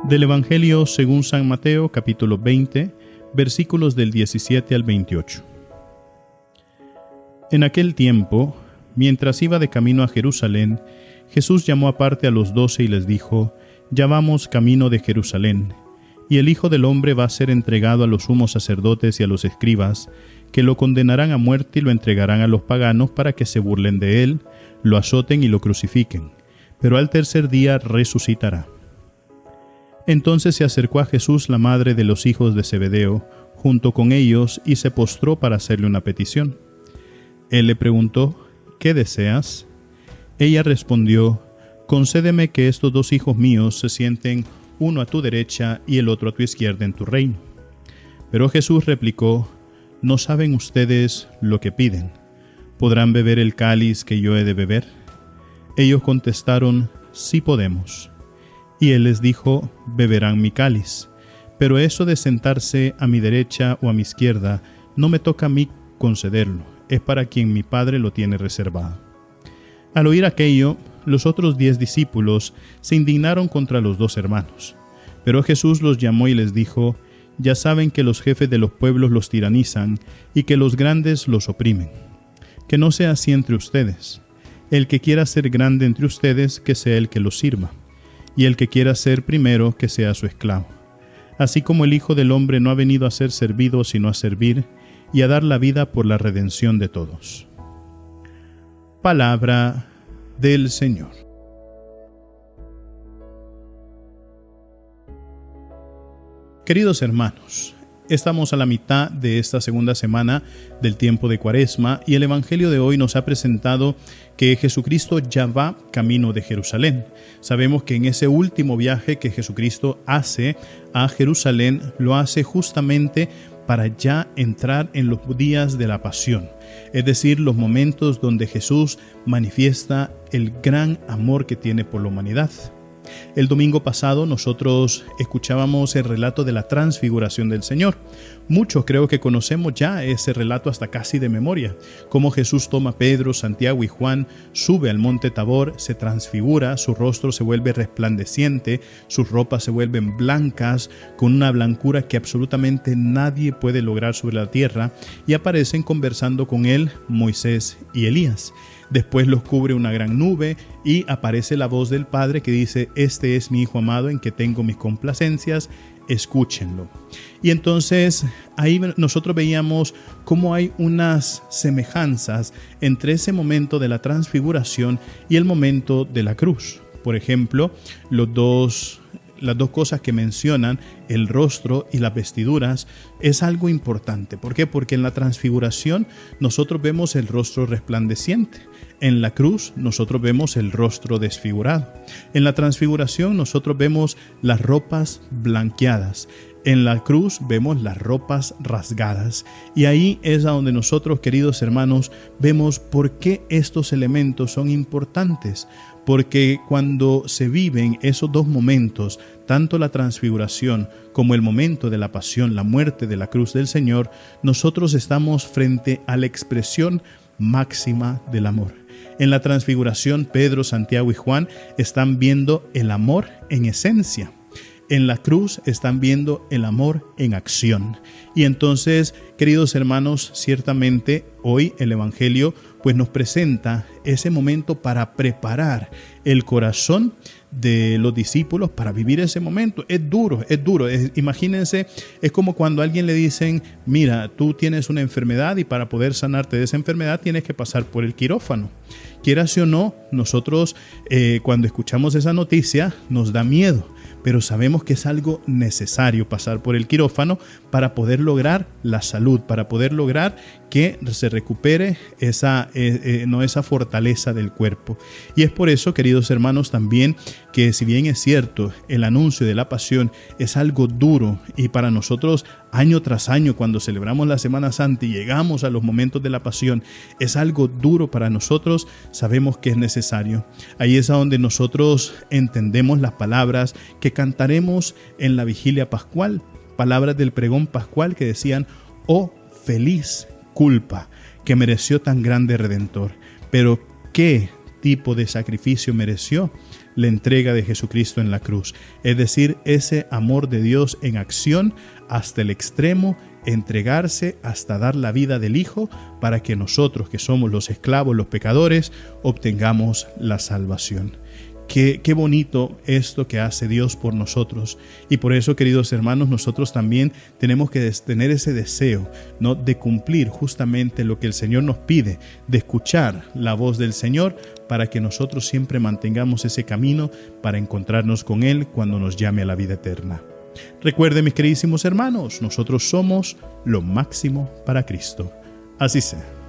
Del Evangelio según San Mateo, capítulo 20, versículos del 17 al 28. En aquel tiempo, mientras iba de camino a Jerusalén, Jesús llamó aparte a los 12 y les dijo: Ya vamos camino de Jerusalén, y el Hijo del Hombre va a ser entregado a los sumos sacerdotes y a los escribas, que lo condenarán a muerte y lo entregarán a los paganos para que se burlen de él, lo azoten y lo crucifiquen, pero al tercer día resucitará. Entonces se acercó a Jesús la madre de los hijos de Zebedeo, junto con ellos, y se postró para hacerle una petición. Él le preguntó: ¿Qué deseas? Ella respondió: Concédeme que estos dos hijos míos se sienten uno a tu derecha y el otro a tu izquierda en tu reino. Pero Jesús replicó: ¿No saben ustedes lo que piden? ¿Podrán beber el cáliz que yo he de beber? Ellos contestaron: Sí podemos. Y él les dijo: Beberán mi cáliz, pero eso de sentarse a mi derecha o a mi izquierda no me toca a mí concederlo, es para quien mi Padre lo tiene reservado. Al oír aquello, los otros 10 discípulos se indignaron contra los 2 hermanos. Pero Jesús los llamó y les dijo: Ya saben que los jefes de los pueblos los tiranizan y que los grandes los oprimen. Que no sea así entre ustedes. El que quiera ser grande entre ustedes, que sea el que los sirva. Y el que quiera ser primero, que sea su esclavo. Así como el Hijo del Hombre no ha venido a ser servido, sino a servir, y a dar la vida por la redención de todos. Palabra del Señor. Queridos hermanos, estamos a la mitad de esta segunda semana del tiempo de Cuaresma y el Evangelio de hoy nos ha presentado que Jesucristo ya va camino de Jerusalén. Sabemos que en ese último viaje que Jesucristo hace a Jerusalén, lo hace justamente para ya entrar en los días de la pasión, es decir, los momentos donde Jesús manifiesta el gran amor que tiene por la humanidad. El domingo pasado nosotros escuchábamos el relato de la transfiguración del Señor. Muchos creo que conocemos ya ese relato hasta casi de memoria, cómo Jesús toma a Pedro, Santiago y Juan, sube al monte Tabor, se transfigura, su rostro se vuelve resplandeciente, sus ropas se vuelven blancas, con una blancura que absolutamente nadie puede lograr sobre la tierra, y aparecen conversando con él Moisés y Elías. Después los cubre una gran nube y aparece la voz del Padre que dice: Este es mi Hijo amado en que tengo mis complacencias, escúchenlo. Y entonces ahí nosotros veíamos cómo hay unas semejanzas entre ese momento de la transfiguración y el momento de la cruz. Por ejemplo, las dos cosas que mencionan, el rostro y las vestiduras, es algo importante. ¿Por qué? Porque en la transfiguración nosotros vemos el rostro resplandeciente. En la cruz nosotros vemos el rostro desfigurado. En la transfiguración nosotros vemos las ropas blanqueadas. En la cruz vemos las ropas rasgadas. Y ahí es a donde nosotros, queridos hermanos, vemos por qué estos elementos son importantes. Porque cuando se viven esos dos momentos, tanto la transfiguración como el momento de la pasión, la muerte de la cruz del Señor, nosotros estamos frente a la expresión máxima del amor. En la transfiguración, Pedro, Santiago y Juan están viendo el amor en esencia. En la cruz están viendo el amor en acción. Y entonces, queridos hermanos, ciertamente hoy el Evangelio pues nos presenta ese momento para preparar el corazón de los discípulos para vivir ese momento. Es duro. Imagínense, es como cuando a alguien le dicen: mira, tú tienes una enfermedad y para poder sanarte de esa enfermedad tienes que pasar por el quirófano. Quieras o no, nosotros cuando escuchamos esa noticia nos da miedo, pero sabemos que es algo necesario pasar por el quirófano para poder lograr la salud, para poder lograr que se recupere esa fortaleza del cuerpo. Y es por eso, queridos hermanos, también que si bien es cierto, el anuncio de la pasión es algo duro y para nosotros año tras año cuando celebramos la Semana Santa y llegamos a los momentos de la pasión, es algo duro para nosotros, sabemos que es necesario. Ahí es a donde nosotros entendemos las palabras que cantaremos en la vigilia pascual, palabras del pregón pascual que decían: oh feliz culpa que mereció tan grande Redentor, pero qué tipo de sacrificio mereció la entrega de Jesucristo en la cruz. Es decir, ese amor de Dios en acción hasta el extremo, entregarse hasta dar la vida del Hijo para que nosotros, que somos los esclavos, los pecadores, obtengamos la salvación. Qué bonito esto que hace Dios por nosotros. Y por eso, queridos hermanos, nosotros también tenemos que tener ese deseo, ¿no?, de cumplir justamente lo que el Señor nos pide, de escuchar la voz del Señor para que nosotros siempre mantengamos ese camino para encontrarnos con Él cuando nos llame a la vida eterna. Recuerden, mis queridísimos hermanos, nosotros somos lo máximo para Cristo. Así sea.